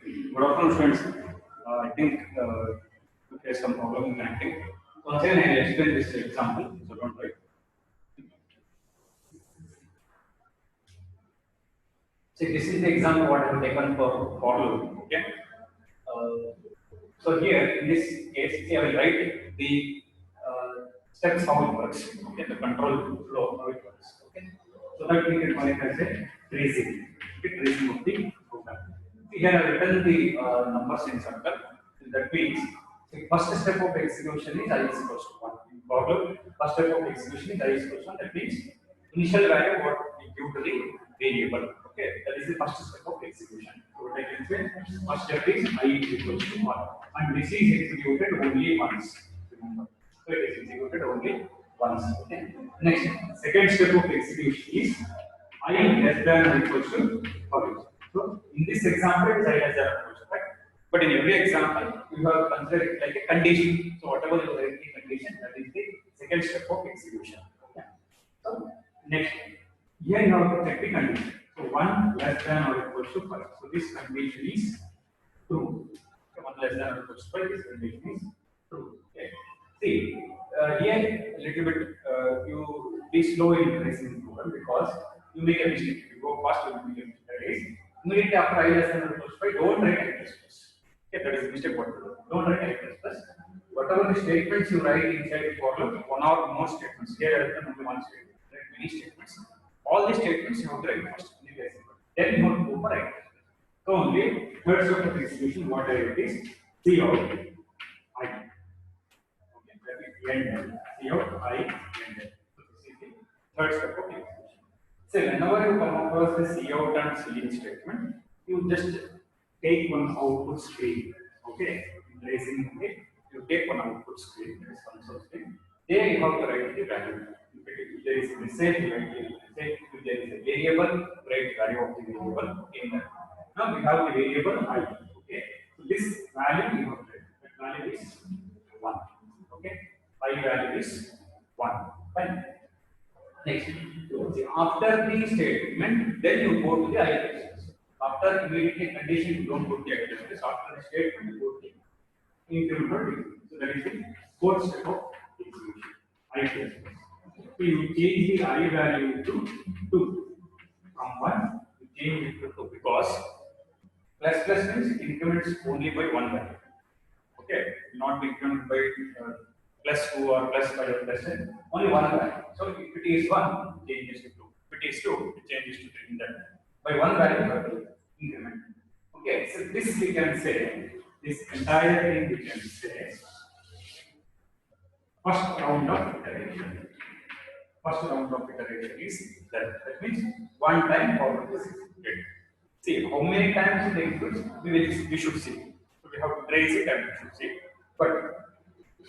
Good afternoon, friends. I think we face some problem in connecting. Once again, I will explain this example, so don't worry. See, this is the example what I have taken for loop. Okay. So here in this case, I will write the steps how it works. Okay, the control flow how it works. Okay, so that we can call it as a tracing. Okay, tracing of the program. Here I have written the numbers in circle. That means the first step of execution is I is equals to 1. In problem, first step of execution is I is equals to 1. That means initial value what we give to the variable. Okay, that is the first step of execution. So what I can say, first step is I is equals to 1. And this is executed only once. Remember. So it is executed only once. Okay. Next, second step of execution is I less than or equals to 5. So in this example, it's I less than or equals to 5. But in every example, you have considered it like a condition. So whatever you write the condition, that is the second step of execution. Okay. So next, here you have to check the condition. So 1 less than or equals to 5. So this condition is true. So 1 less than or equals to 5, this condition is true. Okay. See, here a little bit you be slow in tracing program because you make a mistake. If you go fast, you will make a mistake. That is, immediately after I less than or equals to 5, don't write I plus plus. Okay, that is the mistake what to do. Don't write I plus plus. Whatever the statements you write inside the problem, one or more statements. Here I written only one statement. Write many statements. All the statements you have to write first. Then you have to go for I. So only third step of execution, what I write is C out I. Okay, that is end. C out I end. So this is the third step of execution. So whenever you come across the C out and C in statement, you just take one output screen. Okay, in tracing it, you take one output screen, that is console screen. There you have to write the value. If there is a message, you write the message. If there is a variable, write value of the variable in that. Now we have the variable I. Okay, so this value you have to write. That value is 1. Okay, I value is 1. Fine. Next, after the statement, then you go to the I test. After immediately condition, you don't put the I test. After the statement, you go to the incremental. So that is the fourth step of execution. I test. So you change the I value to 2. From 1, you change it to 2 because plus plus means increments only by one value. Okay, not increment by plus 2 or plus 5 or plus 10, only one value. So if it is 1, it changes to 2. If it is 2, it changes to 3 in that. By one value, you have to increment. Okay, so this we can say, this entire thing we can say, first round of iteration. First round of iteration is that. That means one time forward is executed. See how many times it executes, we should see. So we have to trace it and we should see. But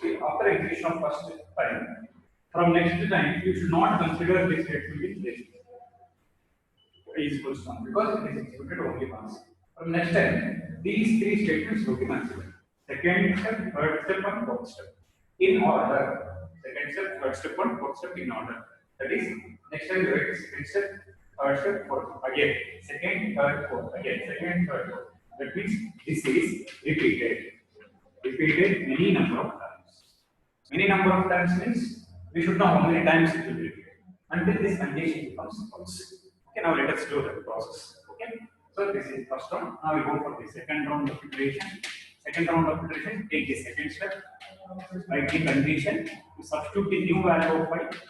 see, after execution of first time, from next time you should not consider this statement in place. Is equals to 1 because it is executed only once. From next time, these three statements will be considered. Second step, third step, and fourth step. In order. Second step, third step, and fourth step in order. That is, next time you write second step, third step, fourth. Again, second, third, fourth. Again, second, third, fourth. That means this is repeated. Repeated many number of times. Many number of times means we should know how many times it will be repeated until this condition becomes false. Okay, now let us do the process. Okay, so this is first round. Now we go for the second round of iteration. Second round of iteration, take the second step, write the condition, to substitute the new value of 5.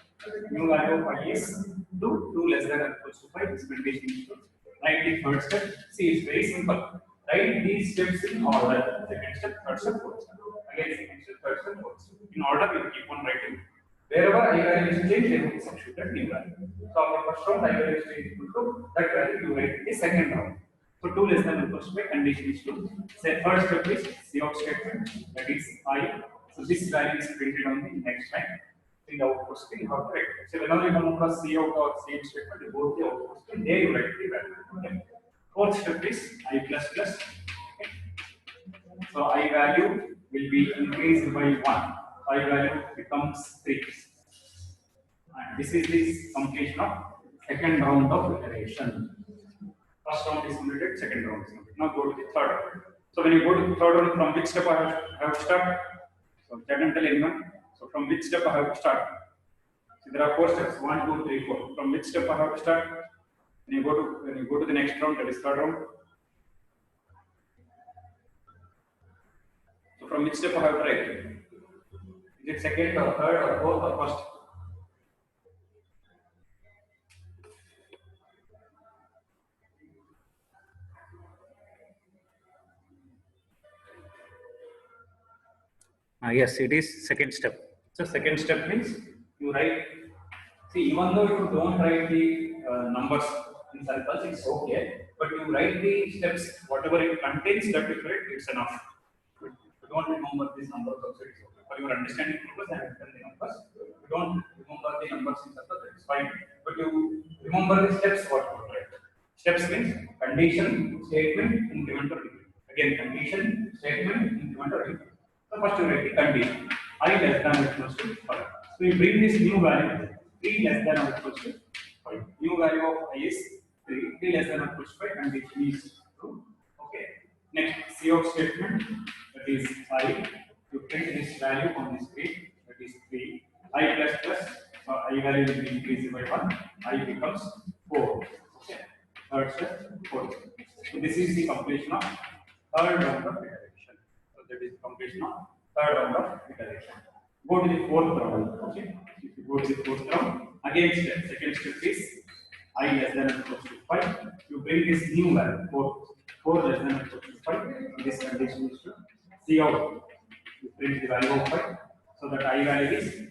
New value of 5 is 2 less than or equals to 5. This condition is true. Write the third step. See, it's very simple. Write these steps in order. Second step, third step, fourth step. Again, second step, third step, fourth step. In order, we keep on writing. Wherever I value is changed, then we substitute that new value. So after first round, I value is changed equal to that value you write in the second round. So 2 less than or equals to 5, condition is true. Say first step is C out statement, that is I. So this value is printed on the next line. In the output screen, how to write it. So whenever you come across C out or C statement, you go to the output screen, there you write the value. Okay. Fourth step is I plus plus. Okay. So I value will be increased by 1. I value becomes 3. And this is the completion of second round of iteration. First round is completed, second round is completed. Now go to the third round. So when you go to the third round, from which step I have to start? So that and tell anyone. So from which step I have to start? So there are 4 steps. 1, 2, 3, 4. From which step I have to start? When you go to the next round, that is third round. So from which step I have to write? Is it second or third or fourth or first? Yes, it is second step. So second step means you write. See, even though you don't write the numbers in circles, it's okay. But you write the steps, whatever it contains, that you write, it's enough. You don't remember these numbers also, it's okay. For your understanding purpose, I have written the numbers. You don't remember the numbers in circles, it's fine. But you remember the steps, what you write. Steps means condition, statement, increment, or repeat. Again, condition, statement, increment, or repeat. So first you write the condition. I less than or equals to 5. So you bring this new value, 3 less than or equals to 5. New value of I is 3, 3 less than or equals to 5, condition is true. Okay. Next, Cout statement, that is I. You print this value on the screen, that is 3. I plus plus, so I value will be increased by 1, I becomes 4. Okay. Third step, 4. So this is the completion of third round of iteration. So that is completion of third round of iteration. Go to the fourth round. Okay. If you go to the fourth round, again step. Second step is I less than or equals to 5. You bring this new value 4 less than or equals to 5. This condition is to Cout. You print the value of 5. So that I value is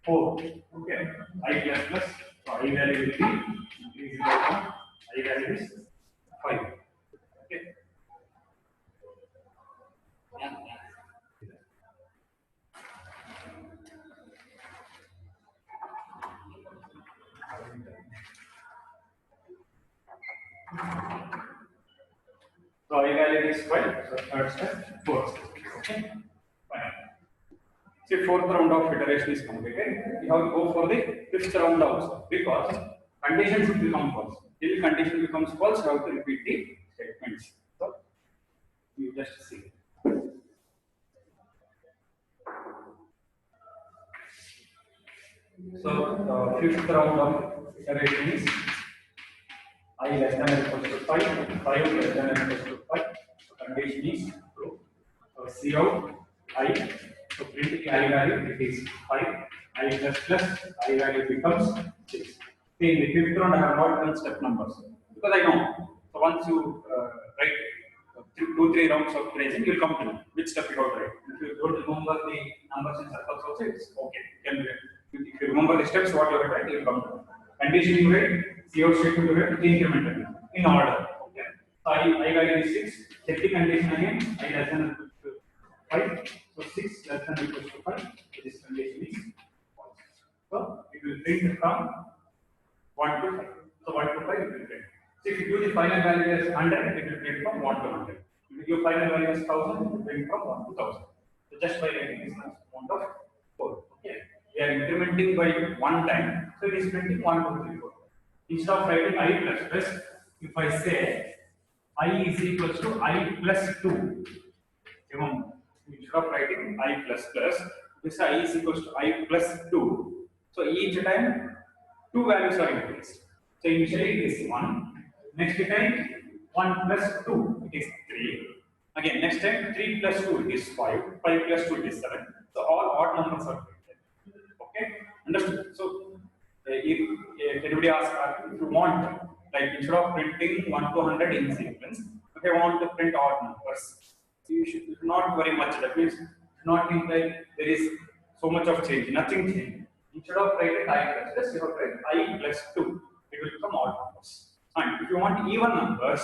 4. Okay. I plus plus. So I value will be increased by 1. I value is 5. Okay. So I value is 5. So third step, fourth step. Okay. Fine. See, fourth round of iteration is completed. We have to go for the fifth round also because condition should become false. Till condition becomes false, you have to repeat the statements. So you just see. So fifth round of iteration is I less than or equals to 5, 5 less than or equals to 5. So condition is true. So Cout I. So print the I value, it is 5. I plus plus, I value becomes 6. See, in the fifth round, I have not done step numbers because I know. So once you write 2-3 rounds of iteration, you will come to know which step you have to write. If you don't remember the numbers in circles also, it's okay. If you remember the steps, what you have to write, you will come to know. Condition you write, Cout statement you write, incremental in order. Okay. So I value is 6. Check the condition again. I less than or equal to 5. So 6 less than or equals to 5. This condition is false. So it will print from 1 to 5. So 1 to 5 it will print. So if you do the final value as 100, it will print from 1 to 100. If you give final value as 1000, it will print from 1 to 1000. So just by writing this amount of 4. Okay. We are incrementing by 1 time. So it is printing 1, 2, 3, 4. Instead of writing I plus plus, if I say I is equals to I plus 2. Remember, instead of writing I plus plus, we say I is equals to I plus 2. So each time 2 values are increased. So initially it is 1. Next time 1 plus 2 it is 3. Again next time 3 plus 2 it is 5. 5 plus 2 it is 7. So all odd numbers are printed. Okay, understood? So if anybody asks if you want, like instead of printing 1 to 100 in sequence, if I want to print odd numbers, you should not worry much. That means not think like there is so much of change, nothing changed. Instead of writing I plus plus, you have to write I plus 2. It will become odd numbers. And if you want even numbers,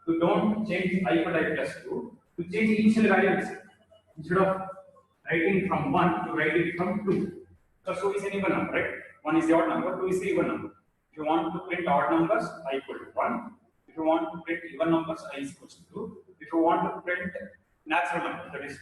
you don't change I but I plus 2. You change initial value itself. Instead of writing from 1, you write it from 2. So 2 is an even number, right? 1 is the odd number, 2 is the even number. If you want to print odd numbers, I equal to 1. If you want to print even numbers, I is equal to 2. If you want to print natural number, that is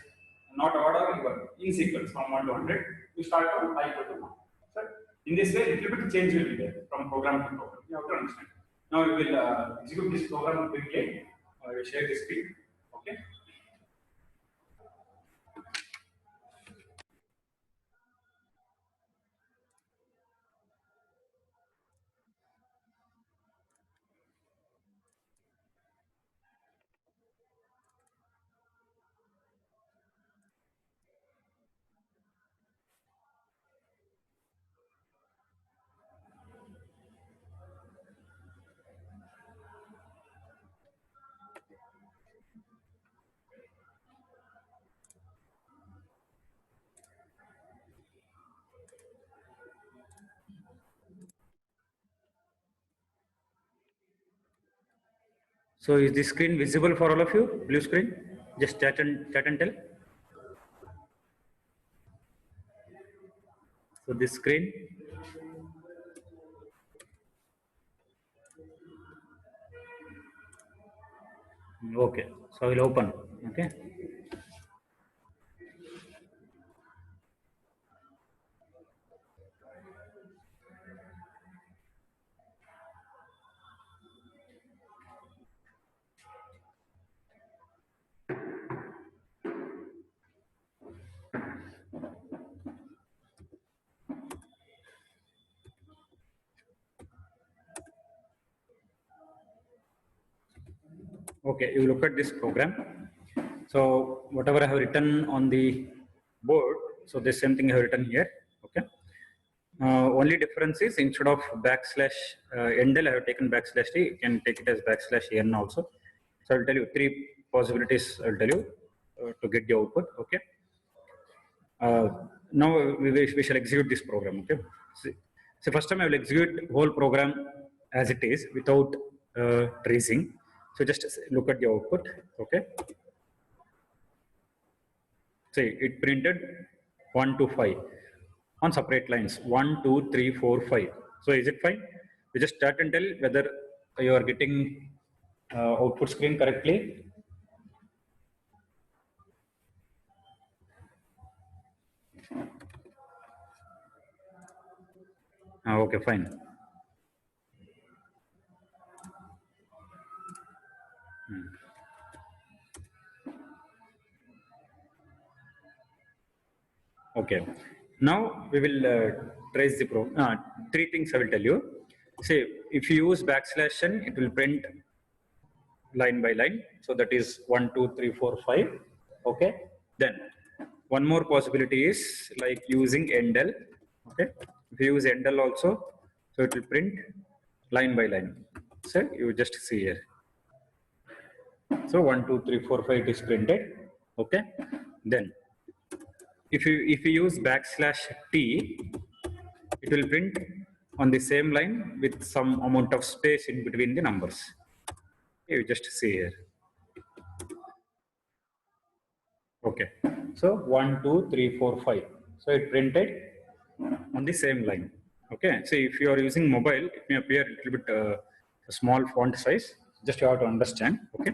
not odd or even, in sequence from 1 to 100, you start from I equal to 1. So in this way, a little bit change will be there from program to program. You have to understand. Now we will execute this program quickly. I will share the screen. Okay. So is the screen visible for all of you? Blue screen? Just chat and tell. So this screen. Okay. So I will open. Okay. Okay. You look at this program. So whatever I have written on the board, so the same thing I have written here. Okay. Only difference is instead of backslash endl, I have taken backslash t. You can take it as backslash n also. So I'll tell you three possibilities. I'll tell you to get the output. Okay. Now we shall execute this program. Okay. So first time I will execute whole program as it is without tracing. So just look at the output. Okay. See, it printed 1 to 5 on separate lines 1, 2, 3, 4, 5. So is it fine? You just start and tell whether you are getting output screen correctly. Okay, fine. Okay. Now we will trace the program. Three things I will tell you. Say, if you use backslash n, it will print line by line. So that is 1, 2, 3, 4, 5. Okay. Then one more possibility is like using endl. Okay. If you use endl also, so it will print line by line. So you just see here. So 1, 2, 3, 4, 5 it is printed. Okay. Then if you use backslash t, it will print on the same line with some amount of space in between the numbers. You just see here. Okay. So 1, 2, 3, 4, 5. So it printed on the same line. Okay. So if you are using mobile, it may appear a little bit a small font size. Just you have to understand. Okay.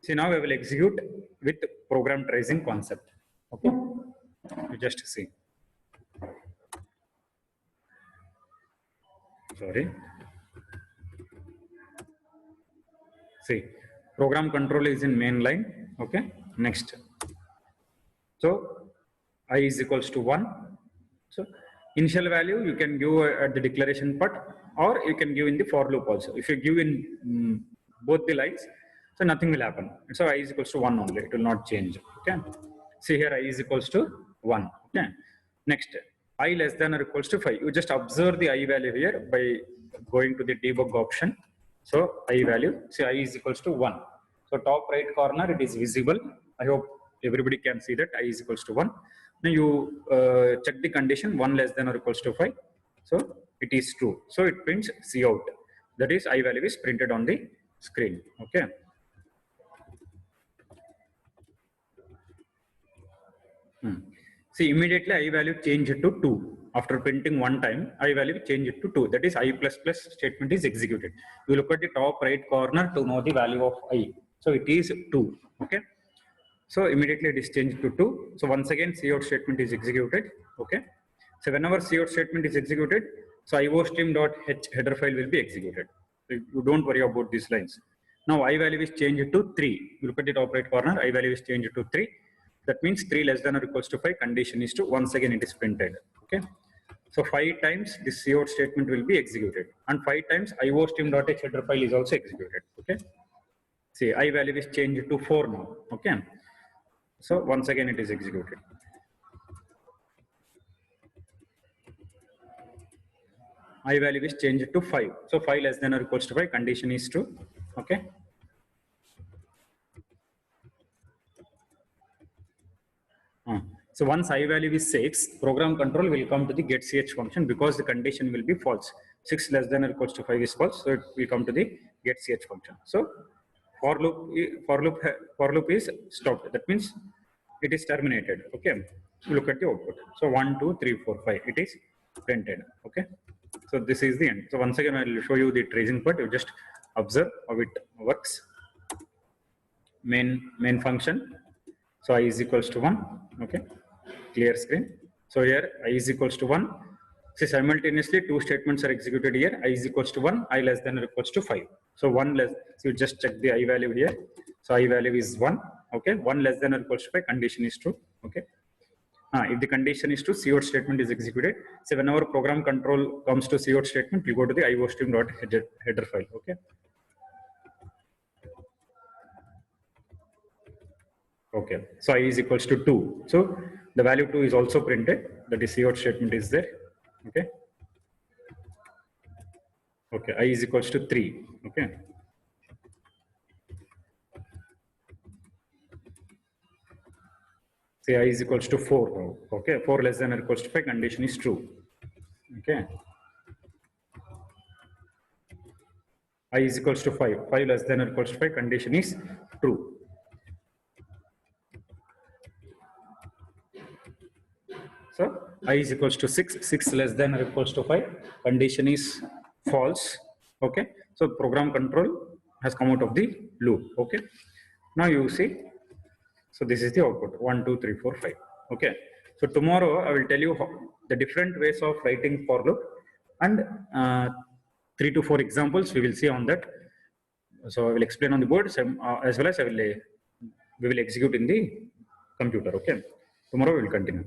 See, now I will execute with program tracing concept. Okay. You just see. Sorry. See, program control is in main line. Okay. Next. So I is equals to 1. So initial value you can give at the declaration part, or you can give in the for loop also. If you give in both the lines, so nothing will happen. So I is equals to 1 only. It will not change. Okay. See here, I is equals to 1. Okay. Next, I less than or equals to 5. You just observe the I value here by going to the debug option. So I value, see I is equals to 1. So top right corner it is visible. I hope everybody can see that I is equals to 1. Now you check the condition 1 less than or equals to 5. So it is true. So it prints C out. That is I value is printed on the screen. Okay. See, immediately I value change it to 2. After printing one time, I value change it to 2. That is I plus plus statement is executed. You look at the top right corner to know the value of I. So it is 2. Okay. So immediately it is changed to 2. So once again cout statement is executed. Okay. So whenever cout statement is executed, so iostream.h header file will be executed. So you don't worry about these lines. Now I value is changed to 3. You look at the top right corner, I value is changed to 3. That means 3 less than or equals to 5, condition is true. Once again it is printed. Okay. So 5 times this cout statement will be executed, and 5 times iostream.h header file is also executed. Okay. See, I value is changed to 4 now. Okay. So once again it is executed. I value is changed to 5. So 5 less than or equals to 5, condition is true. Okay. So once I value is 6, program control will come to the getch function because the condition will be false. 6 less than or equals to 5 is false, so it will come to the getch function. So for loop is stopped. That means it is terminated. Okay. Look at the output. So 1, 2, 3, 4, 5. It is printed. Okay. So this is the end. So once again, I will show you the tracing part. You just observe how it works. Main function. So I is equals to 1. Okay. Clear screen. So here I is equals to 1. See, simultaneously two statements are executed here. I is equals to 1, I less than or equals to 5. So 1 less, so you just check the I value here. So I value is 1. Okay. 1 less than or equals to 5, condition is true. Okay. If the condition is true, cout statement is executed. So whenever program control comes to cout statement, we go to the iostream.header file. Okay. Okay. So I is equals to 2. So the value 2 is also printed. That is cout statement is there. Okay. Okay. I is equals to 3. Okay. Say I is equals to 4 now. Okay. 4 less than or equals to 5, condition is true. Okay. I is equals to 5. 5 less than or equals to 5, condition is true. So I is equals to 6. 6 less than or equals to 5, condition is false. Okay. So program control has come out of the loop. Okay. Now you see. So this is the output 1, 2, 3, 4, 5. Okay. So tomorrow I will tell you the different ways of writing for loop, and 3 to 4 examples we will see on that. So I will explain on the board as well as we will execute in the computer. Okay. Tomorrow we will continue.